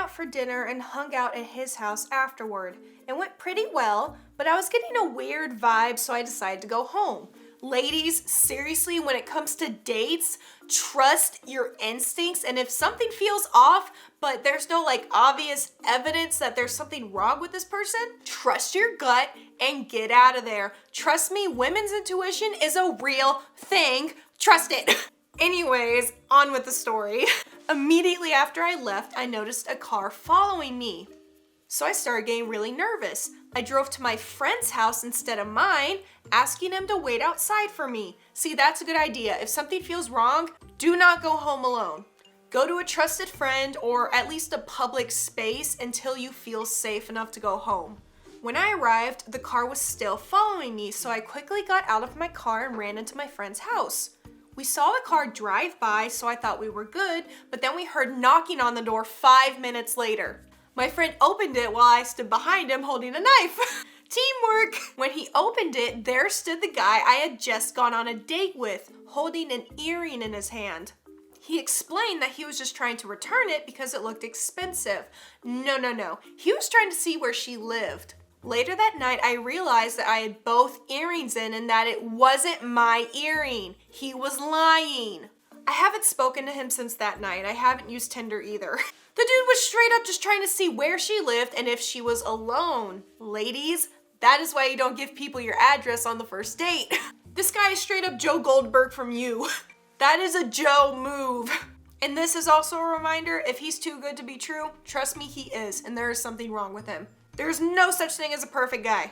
out for dinner and hung out at his house afterward. It went pretty well, but I was getting a weird vibe, so I decided to go home. Ladies, seriously, when it comes to dates, trust your instincts, and if something feels off, but there's no like obvious evidence that there's something wrong with this person, trust your gut and get out of there. Trust me, women's intuition is a real thing. Trust it. Anyways, on with the story. Immediately after I left, I noticed a car following me. So I started getting really nervous. I drove to my friend's house instead of mine, asking him to wait outside for me. See, that's a good idea. If something feels wrong, do not go home alone. Go to a trusted friend or at least a public space until you feel safe enough to go home. When I arrived, the car was still following me, so I quickly got out of my car and ran into my friend's house. We saw the car drive by, so I thought we were good, but then we heard knocking on the door 5 minutes later. My friend opened it while I stood behind him holding a knife. Teamwork! When he opened it, there stood the guy I had just gone on a date with, holding an earring in his hand. He explained that he was just trying to return it because it looked expensive. No. He was trying to see where she lived. Later that night, I realized that I had both earrings in and that it wasn't my earring. He was lying. I haven't spoken to him since that night. I haven't used Tinder either. The dude was straight up just trying to see where she lived and if she was alone. Ladies, that is why you don't give people your address on the first date. This guy is straight up Joe Goldberg from You. That is a Joe move. And this is also a reminder, if he's too good to be true, trust me, he is, and there is something wrong with him. There's no such thing as a perfect guy.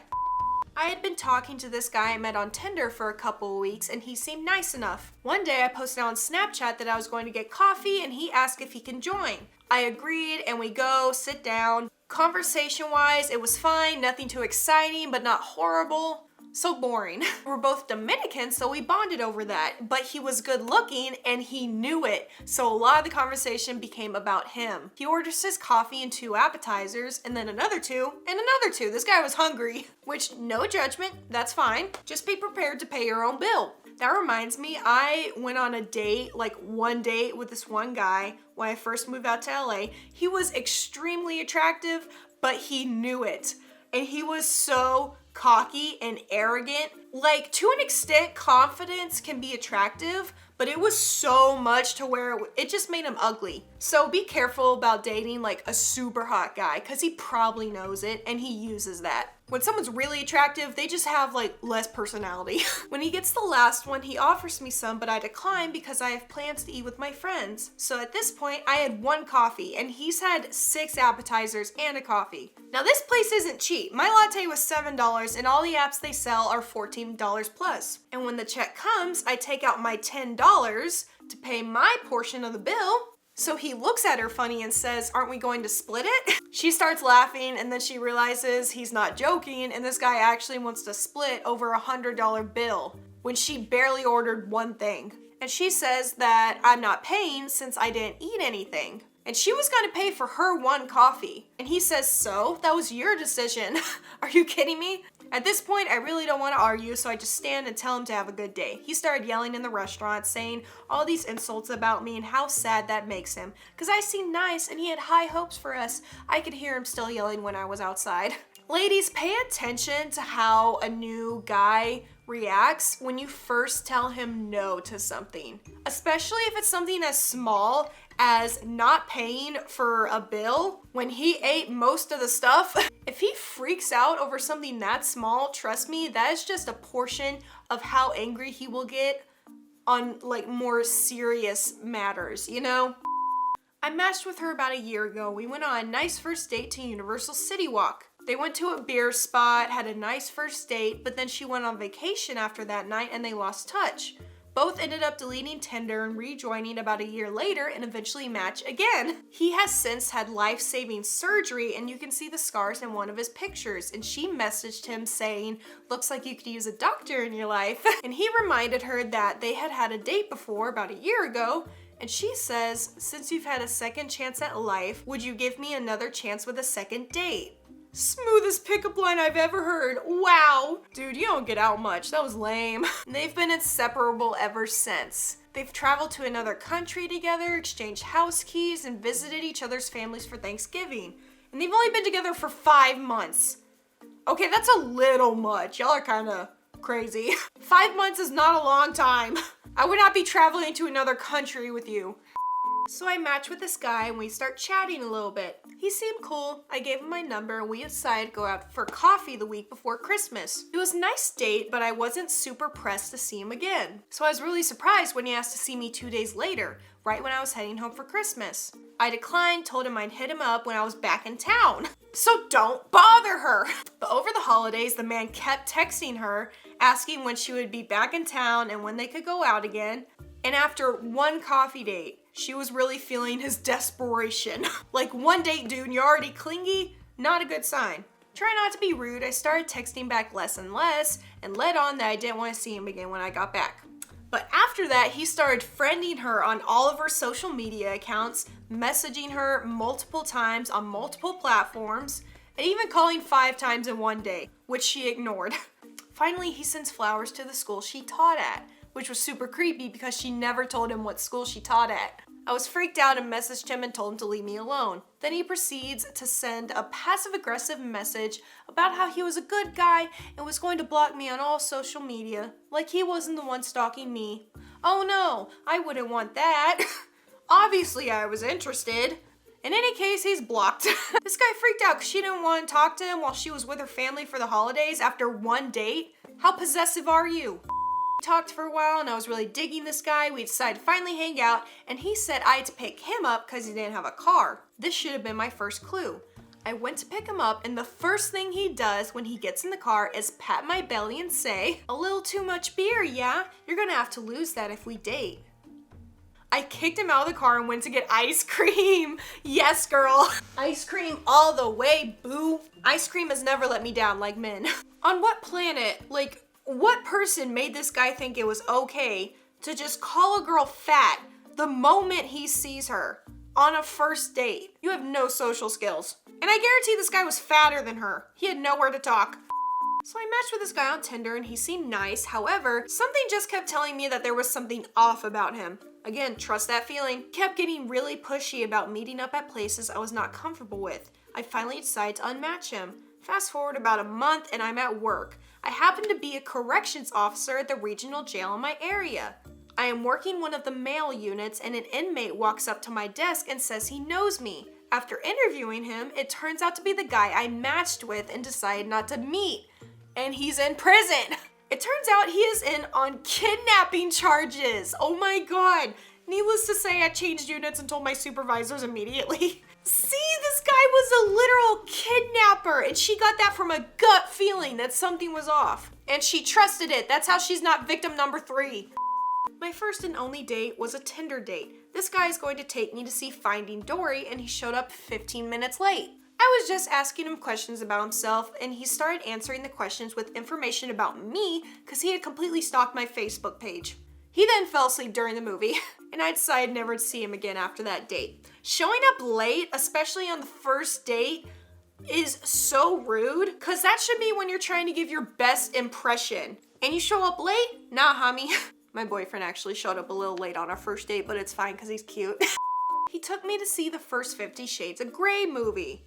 I had been talking to this guy I met on Tinder for a couple of weeks, and he seemed nice enough. One day I posted on Snapchat that I was going to get coffee, and he asked if he can join. I agreed, and we go, sit down. Conversation-wise, it was fine, nothing too exciting, but not horrible. So boring. We're both Dominicans, so we bonded over that. But he was good looking and he knew it. So a lot of the conversation became about him. He orders his coffee and 2 appetizers, and then another 2, and another 2. This guy was hungry. Which, no judgment, that's fine. Just be prepared to pay your own bill. That reminds me, I went on a date, like one date with this one guy when I first moved out to LA. He was extremely attractive, but he knew it. And he was so cocky and arrogant. Like, to an extent, confidence can be attractive, but it was so much to where it just made him ugly. So be careful about dating like a super hot guy, because he probably knows it and he uses that. When someone's really attractive, they just have like less personality. When he gets the last one, he offers me some, but I decline because I have plans to eat with my friends. So at this point, I had 1 coffee and he's had 6 appetizers and a coffee. Now this place isn't cheap. My latte was $7 and all the apps they sell are $14 plus. And when the check comes, I take out my $10 to pay my portion of the bill. So he looks at her funny and says, "Aren't we going to split it?" She starts laughing and then she realizes he's not joking and this guy actually wants to split over a $100 bill when she barely ordered 1 thing. And she says that I'm not paying since I didn't eat anything. And she was gonna pay for her 1 coffee. And he says, "So? That was your decision." Are you kidding me? At this point, I really don't want to argue, so I just stand and tell him to have a good day. He started yelling in the restaurant, saying all these insults about me and how sad that makes him. Because I seemed nice and he had high hopes for us. I could hear him still yelling when I was outside. Ladies, pay attention to how a new guy reacts when you first tell him no to something. Especially if it's something as small as not paying for a bill when he ate most of the stuff. If he freaks out over something that small, trust me, that is just a portion of how angry he will get on like more serious matters, you know? I matched with her about a year ago. We went on a nice first date to Universal City Walk. They went to a beer spot, had a nice first date, but then she went on vacation after that night and they lost touch. Both ended up deleting Tinder and rejoining about a year later and eventually match again. He has since had life-saving surgery and you can see the scars in one of his pictures, and she messaged him saying, "Looks like you could use a doctor in your life." And he reminded her that they had had a date before about a year ago, and she says, "Since you've had a second chance at life, would you give me another chance with a second date?" Smoothest pickup line I've ever heard. Wow. Dude, you don't get out much. That was lame. They've been inseparable ever since. They've traveled to another country together, exchanged house keys, and visited each other's families for Thanksgiving. And they've only been together for 5 months. Okay, that's a little much. Y'all are kind of crazy. 5 months is not a long time. I would not be traveling to another country with you. So I match with this guy and we start chatting a little bit. He seemed cool. I gave him my number and we decided to go out for coffee the week before Christmas. It was a nice date, but I wasn't super pressed to see him again. So I was really surprised when he asked to see me 2 days later, right when I was heading home for Christmas. I declined, told him I'd hit him up when I was back in town. So don't bother her. But over the holidays, the man kept texting her, asking when she would be back in town and when they could go out again. And after one coffee date, she was really feeling his desperation. Like, one date, dude, and you're already clingy? Not a good sign. Trying not to be rude, I started texting back less and less and led on that I didn't want to see him again when I got back. But after that, he started friending her on all of her social media accounts, messaging her multiple times on multiple platforms, and even calling 5 times in one day, which she ignored. Finally, he sends flowers to the school she taught at, which was super creepy because she never told him what school she taught at. I was freaked out and messaged him and told him to leave me alone. Then he proceeds to send a passive-aggressive message about how he was a good guy and was going to block me on all social media, like he wasn't the one stalking me. Oh no, I wouldn't want that. Obviously I was interested. In any case, he's blocked. This guy freaked out because she didn't want to talk to him while she was with her family for the holidays after one date. How possessive are you? We talked for a while and I was really digging this guy. We decided to finally hang out and he said I had to pick him up because he didn't have a car. This should have been my first clue. I went to pick him up and the first thing he does when he gets in the car is pat my belly and say, "A little too much beer, yeah? You're gonna have to lose that if we date." I kicked him out of the car and went to get ice cream. Yes, girl. Ice cream all the way, boo. Ice cream has never let me down like men. On what planet, like, what person made this guy think it was okay to just call a girl fat the moment he sees her on a first date? You have no social skills. And I guarantee this guy was fatter than her. He had nowhere to talk. So I matched with this guy on Tinder and he seemed nice. However, something just kept telling me that there was something off about him. Again, trust that feeling. Kept getting really pushy about meeting up at places I was not comfortable with. I finally decided to unmatch him. Fast forward about a month and I'm at work. I happen to be a corrections officer at the regional jail in my area. I am working one of the male units and an inmate walks up to my desk and says he knows me. After interviewing him, it turns out to be the guy I matched with and decided not to meet. And he's in prison. It turns out he is in on kidnapping charges. Oh my God. Needless to say, I changed units and told my supervisors immediately. See, this guy was a literal kidnapper and she got that from a gut feeling that something was off. And she trusted it. That's how she's not victim number 3. My first and only date was a Tinder date. This guy is going to take me to see Finding Dory and he showed up 15 minutes late. I was just asking him questions about himself and he started answering the questions with information about me because he had completely stalked my Facebook page. He then fell asleep during the movie and I decided never to see him again after that date. Showing up late, especially on the first date, is so rude because that should be when you're trying to give your best impression. And you show up late? Nah, homie. My boyfriend actually showed up a little late on our first date, but it's fine because he's cute. He took me to see the first 50 Shades of Grey movie.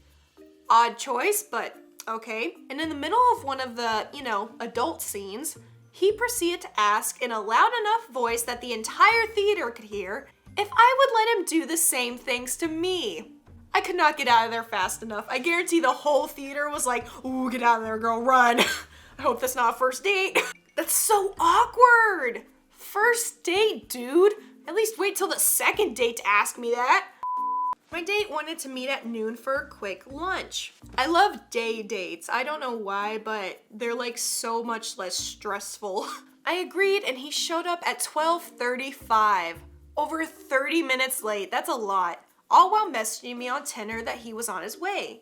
Odd choice, but okay. And in the middle of one of the, adult scenes, he proceeded to ask in a loud enough voice that the entire theater could hear if I would let him do the same things to me. I could not get out of there fast enough. I guarantee the whole theater was like, "Ooh, get out of there, girl, run." I hope that's not a first date. That's so awkward. First date, dude. At least wait till the second date to ask me that. My date wanted to meet at noon for a quick lunch. I love day dates. I don't know why, but they're like so much less stressful. I agreed and he showed up at 12:35. Over 30 minutes late. That's a lot. All while messaging me on Tinder that he was on his way.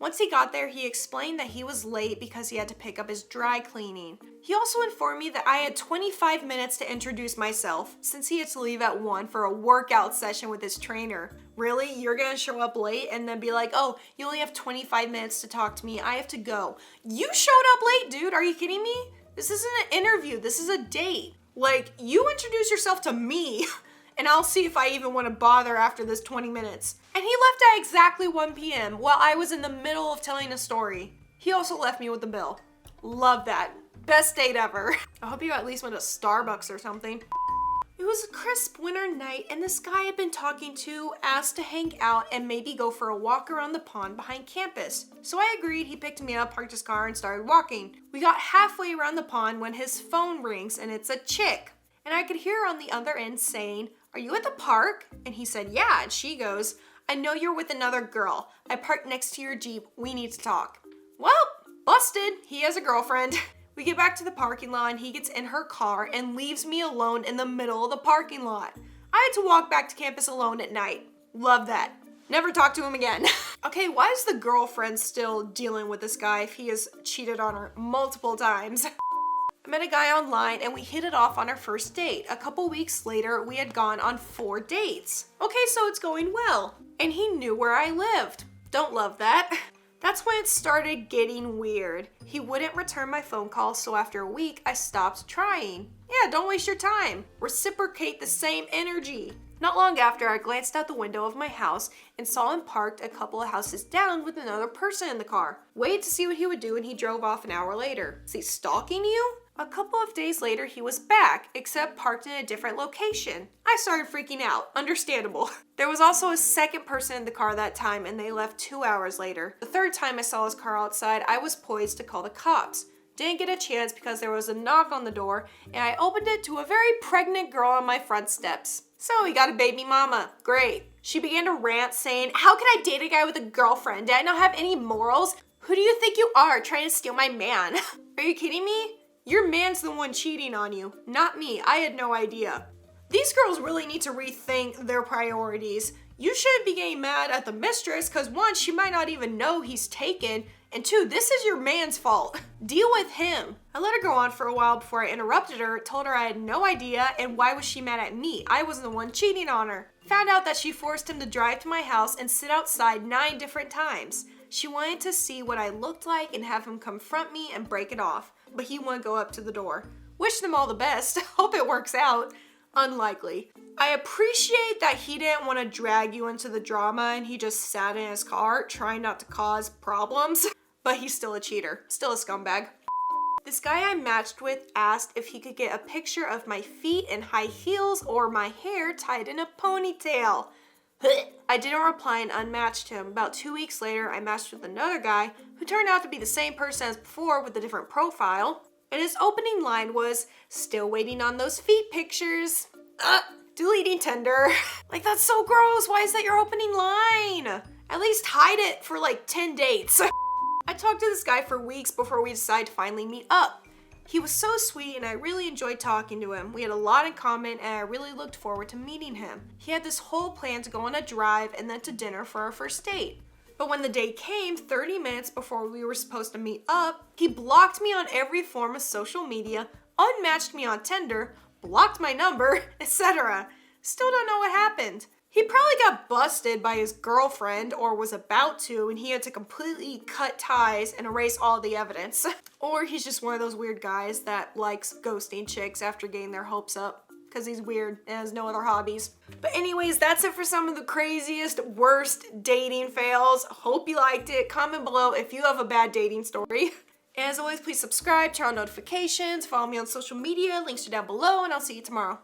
Once he got there, he explained that he was late because he had to pick up his dry cleaning. He also informed me that I had 25 minutes to introduce myself since he had to leave at 1 for a workout session with his trainer. Really? You're gonna show up late and then be like, oh, you only have 25 minutes to talk to me. I have to go. You showed up late, dude. Are you kidding me? This isn't an interview. This is a date. Like, you introduce yourself to me and I'll see if I even want to bother after this 20 minutes. And he left at exactly 1 p.m. while I was in the middle of telling a story. He also left me with the bill. Love that. Best date ever. I hope you at least went to Starbucks or something. It was a crisp winter night and this guy I'd been talking to asked to hang out and maybe go for a walk around the pond behind campus. So I agreed. He picked me up, parked his car, and started walking. We got halfway around the pond when his phone rings and it's a chick. And I could hear her on the other end saying, "Are you at the park?" And he said, "Yeah." And she goes, "I know you're with another girl. I parked next to your Jeep. We need to talk." Well, busted. He has a girlfriend. We get back to the parking lot and he gets in her car and leaves me alone in the middle of the parking lot. I had to walk back to campus alone at night. Love that. Never talk to him again. Okay, why is the girlfriend still dealing with this guy if he has cheated on her multiple times? I met a guy online and we hit it off on our first date. A couple weeks later, we had gone on 4 dates. Okay, so it's going well. And he knew where I lived. Don't love that. That's when it started getting weird. He wouldn't return my phone calls, so after a week, I stopped trying. Yeah, don't waste your time. Reciprocate the same energy. Not long after, I glanced out the window of my house and saw him parked a couple of houses down with another person in the car. Waited to see what he would do and he drove off an hour later. Is he stalking you? A couple of days later, he was back, except parked in a different location. I started freaking out. Understandable. There was also a second person in the car that time and they left 2 hours later. The third time I saw his car outside, I was poised to call the cops. Didn't get a chance because there was a knock on the door and I opened it to a very pregnant girl on my front steps. So we got a baby mama. Great. She began to rant saying, "How can I date a guy with a girlfriend? Do I not have any morals? Who do you think you are trying to steal my man?" Are you kidding me? Your man's the one cheating on you, not me. I had no idea. These girls really need to rethink their priorities. You shouldn't be getting mad at the mistress because 1, she might not even know he's taken, and 2, this is your man's fault. Deal with him. I let her go on for a while before I interrupted her, told her I had no idea, and why was she mad at me? I wasn't the one cheating on her. Found out that she forced him to drive to my house and sit outside 9 different times. She wanted to see what I looked like and have him confront me and break it off, but he wouldn't go up to the door. Wish them all the best. Hope it works out. Unlikely. I appreciate that he didn't want to drag you into the drama and he just sat in his car trying not to cause problems, but he's still a cheater, still a scumbag. This guy I matched with asked if he could get a picture of my feet in high heels or my hair tied in a ponytail. I didn't reply and unmatched him. About 2 weeks later, I matched with another guy who turned out to be the same person as before with a different profile. And his opening line was, "Still waiting on those feet pictures." Deleting Tinder. Like, that's so gross. Why is that your opening line? At least hide it for like 10 dates. I talked to this guy for weeks before we decided to finally meet up. He was so sweet and I really enjoyed talking to him. We had a lot in common and I really looked forward to meeting him. He had this whole plan to go on a drive and then to dinner for our first date. But when the date came, 30 minutes before we were supposed to meet up, he blocked me on every form of social media, unmatched me on Tinder, blocked my number, etc. Still don't know what happened. He probably got busted by his girlfriend or was about to and he had to completely cut ties and erase all the evidence. Or he's just one of those weird guys that likes ghosting chicks after getting their hopes up because he's weird and has no other hobbies. But anyways, that's it for some of the craziest, worst dating fails. Hope you liked it. Comment below if you have a bad dating story. As always, please subscribe, turn on notifications, follow me on social media. Links are down below and I'll see you tomorrow.